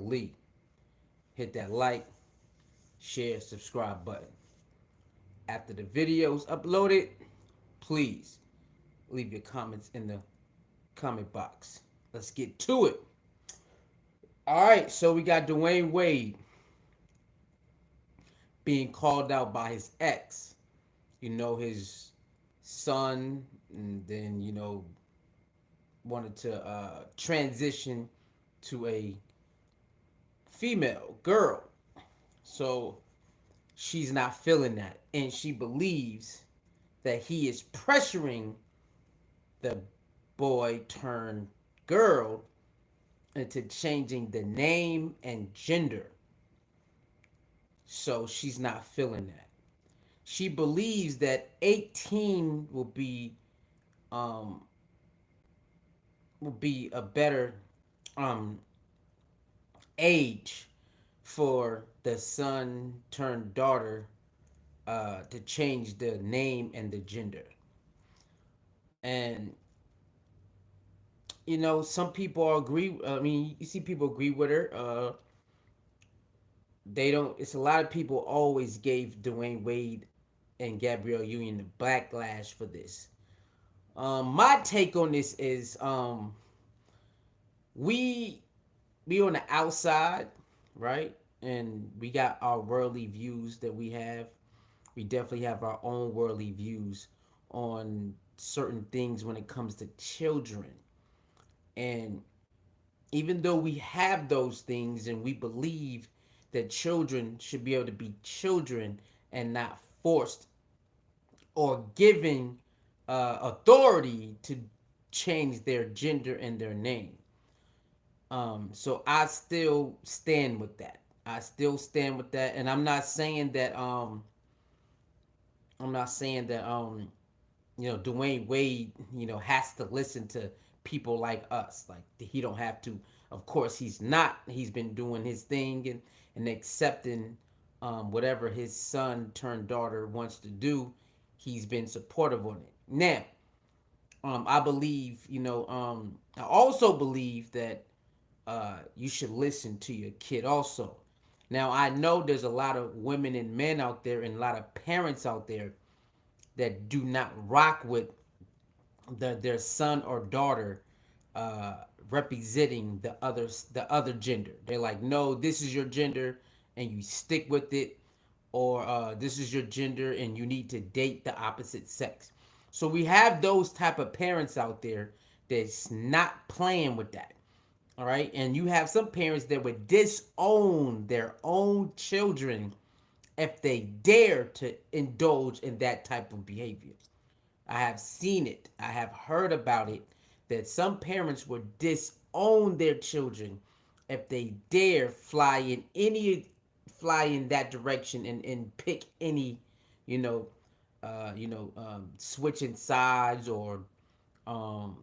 Lee. Hit that like, share, subscribe button. After the video's uploaded, please leave your comments in the comment box. Let's get to it. All right, so we got Dwyane Wade being called out by his ex. His son, and then wanted to transition to a female girl. So she's not feeling that, and she believes that he is pressuring the boy turned girl into changing the name and gender. So she's not feeling that. She believes that 18 um will be a better um age for the son turned daughter to change the name and the gender. And some people agree. I mean, you see people agree with her. They don't. It's a lot of people always gave Dwyane Wade and Gabrielle Union the backlash for this. My take on this is we we on the outside, right? And we got our worldly views that we have. We definitely have our own worldly views on certain things when it comes to children. And even though we have those things and we believe that children should be able to be children and not forced or given authority to change their gender and their name. So I still stand with that. I still stand with that, and I'm not saying that Dwyane Wade has to listen to people like us. Like he don't have to. Of course he's not. He's been doing his thing and accepting whatever his son turned daughter wants to do. He's been supportive on it. Now, I believe, I also believe that you should listen to your kid also. Now, I know there's a lot of women and men out there and a lot of parents out there that do not rock with their son or daughter uh, representing the other gender. They're like, no, this is your gender, and you stick with it, or this is your gender, and you need to date the opposite sex. So we have those type of parents out there that's not playing with that. All right, and you have some parents that would disown their own children if they dare to indulge in that type of behavior. I have seen it. I have heard about it that some parents would disown their children if they dare fly in that direction and pick any, you know, switching sides or um,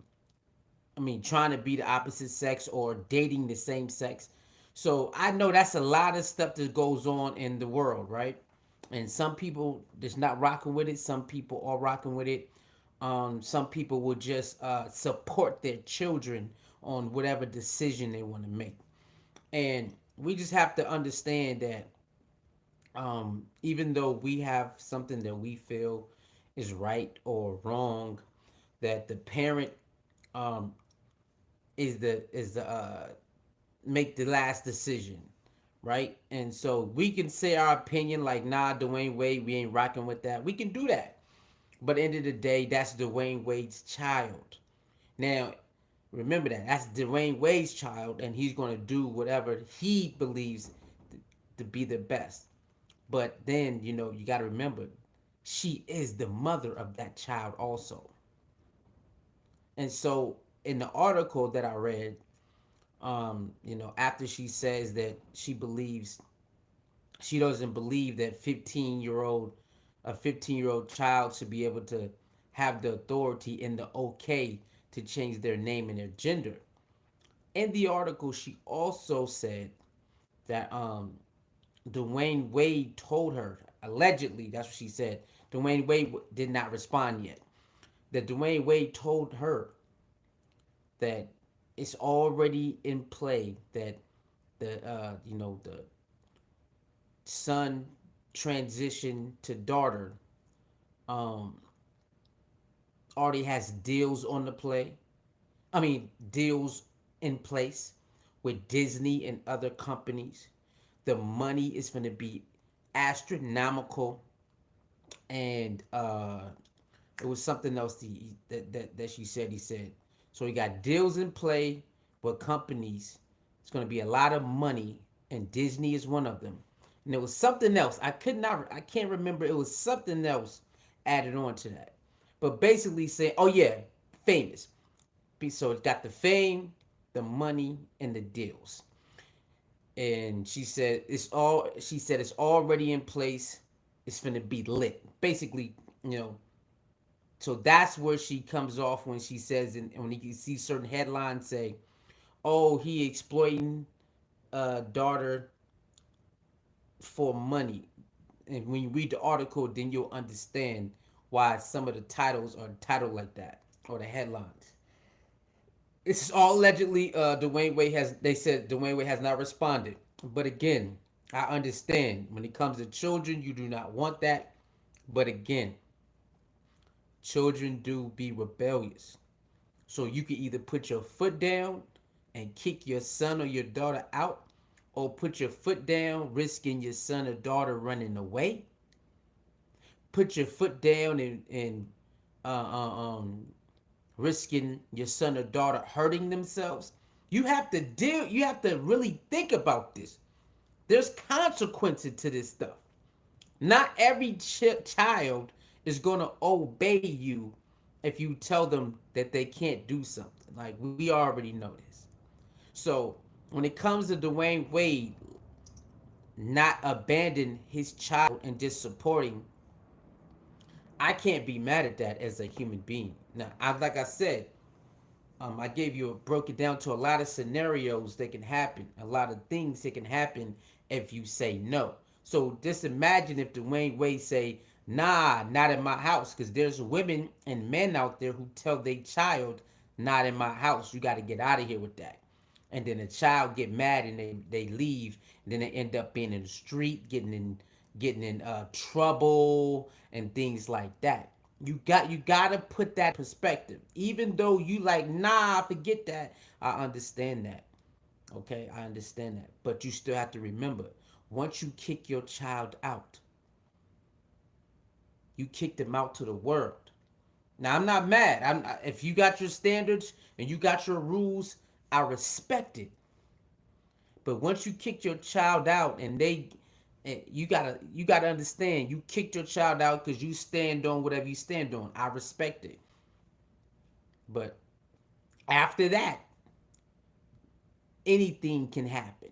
trying to be the opposite sex or dating the same sex. So I know that's a lot of stuff that goes on in the world, right? And some people just not rocking with it. Some people are rocking with it. Some people will just support their children on whatever decision they want to make. And we just have to understand that even though we have something that we feel is right or wrong, that the parent um, is the make the last decision, right? And so we can say our opinion like, nah, Dwyane Wade, we ain't rocking with that. We can do that. But at the end of the day, that's Dwyane Wade's child. Now, remember that's Dwyane Wade's child, and he's going to do whatever he believes to be the best. But then, you got to remember, she is the mother of that child also. And so, in the article that I read, after she says that she doesn't believe that 15-year old child should be able to have the authority and the okay to change their name and their gender. In the article, she also said that Dwyane Wade told her, allegedly, that's what she said. Dwyane Wade did not respond yet. That Dwyane Wade told her that it's already in play that the son transition to daughter um already has deals on the play. I mean, deals in place with Disney and other companies. The money is going to be astronomical, and it was something else that she said. He said, so he got deals in play with companies. It's going to be a lot of money, and Disney is one of them. And there was something else. I can't remember. It was something else added on to that. But basically saying, oh yeah, famous. So it got the fame, the money, and the deals. And she said it's already in place. It's gonna be lit. Basically, you know, so that's where she comes off when she says, and when you see certain headlines say, "Oh, he exploiting daughter for money." And when you read the article, then you'll understand why some of the titles are titled like that, or the headlines. This is all allegedly. Dwyane Wade has. They said Dwyane Wade has not responded. But again, I understand when it comes to children, you do not want that. But again, children do be rebellious. So you can either put your foot down and kick your son or your daughter out, or put your foot down, risking your son or daughter running away. Put your foot down and uh, uh, um, risking your son or daughter hurting themselves. You have to really think about this. There's consequences to this stuff. Not every child is going to obey you if you tell them that they can't do something. Like, we already know this. So when it comes to Dwyane Wade not abandon his child and just supporting, I can't be mad at that as a human being. Now, like I said, I gave you broke it down to a lot of scenarios that can happen, a lot of things that can happen if you say no. So just imagine if Dwyane Wade say, "Nah, not in my house," because there's women and men out there who tell their child, "Not in my house. You got to get out of here with that." And then the child get mad and they leave, and then they end up being in the street, getting in trouble and things like that. You gotta put that perspective. Even though you like, nah, forget that. I understand that. Okay, I understand that. But you still have to remember, once you kick your child out, you kick them out to the world. Now I'm not mad. If you got your standards and you got your rules, I respect it. But once you kick your child out and you gotta understand, you kicked your child out because you stand on whatever you stand on. I respect it. But after that, anything can happen.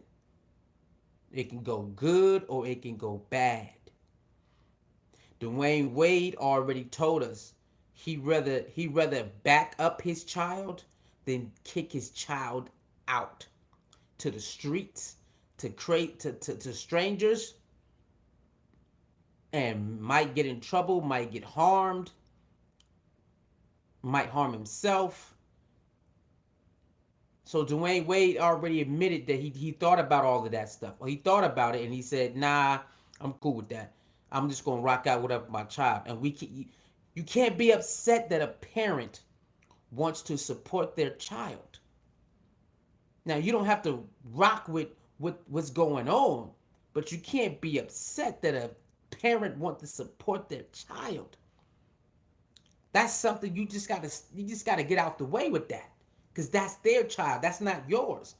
It can go good or it can go bad. Dwyane Wade already told us he rather back up his child than kick his child out to the streets, to strangers, and might get in trouble, might get harmed, might harm himself. So Dwyane Wade already admitted that he thought about all of that stuff. Well, he thought about it and he said, "Nah, I'm cool with that. I'm just gonna rock out whatever my child." And you can't be upset that a parent wants to support their child. Now you don't have to rock with what's going on, but you can't be upset that a parent wants to support their child. That's something you just gotta get out the way with that, because that's their child. That's not yours.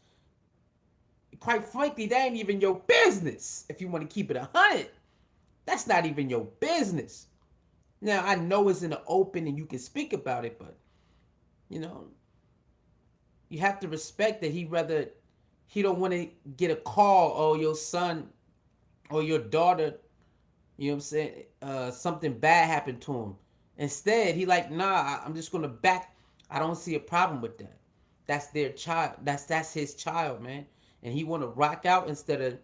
Quite frankly, that ain't even your business. If you want to keep it 100, that's not even your business. Now I know it's in the open and you can speak about it, but you know you have to respect that he don't want to get a call, oh, your son or your daughter, you know what I'm saying, something bad happened to him. Instead, he like, nah, I'm just gonna back. I don't see a problem with that. That's their child. That's his child, man. And he want to rock out instead of,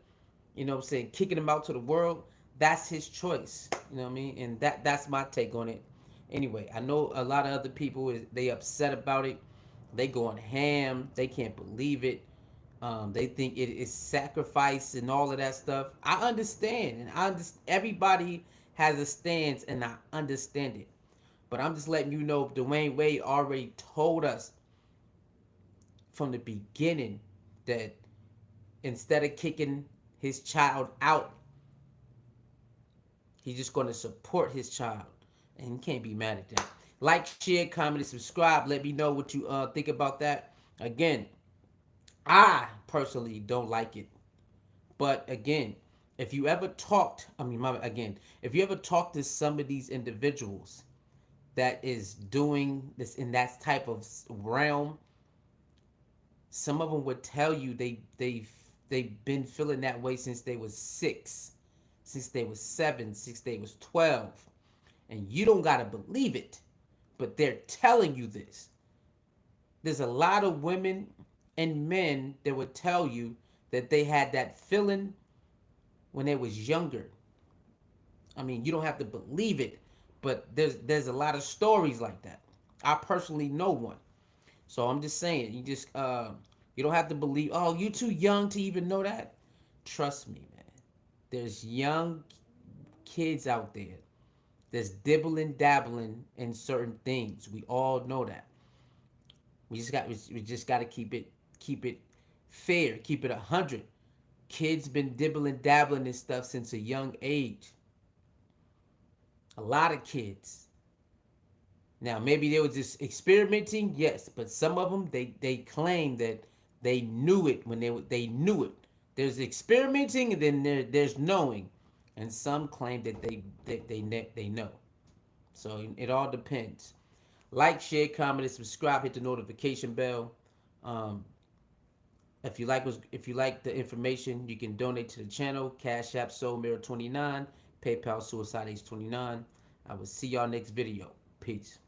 you know what I'm saying, kicking him out to the world. That's his choice. You know what I mean? And that's my take on it. Anyway, I know a lot of other people they upset about it. They going ham. They can't believe it. They think it is sacrifice and all of that stuff. I understand, and everybody has a stance, and I understand it. But I'm just letting you know, Dwyane Wade already told us from the beginning that instead of kicking his child out, he's just going to support his child, and you can't be mad at that. Like, share, comment, and subscribe. Let me know what you think about that. Again, I personally don't like it. But again, if you ever talked, if you ever talked to some of these individuals that is doing this in that type of realm, some of them would tell you they've been feeling that way since they was 6, since they was 7, since they was 12, and you don't gotta believe it, but they're telling you this. There's a lot of women and men that would tell you that they had that feeling when they was younger. I mean, you don't have to believe it, but there's a lot of stories like that. I personally know one. So I'm just saying, you don't have to believe, oh, you too young to even know that. Trust me, man. There's young kids out there that's dibbling dabbling in certain things. We all know that. We just got to keep it fair, keep it 100. Kids been dibbling dabbling in stuff since a young age. A lot of kids. Now maybe they were just experimenting, yes, but some of them they claim that they knew it when they knew it. There's experimenting, and then there's knowing, and some claim that they know. So it all depends. Like, share, comment, and subscribe. Hit the notification bell. Um, if you like the information, you can donate to the channel. Cash App Soul Mirror 29, PayPal Suicide Age 29. I will see y'all next video. Peace.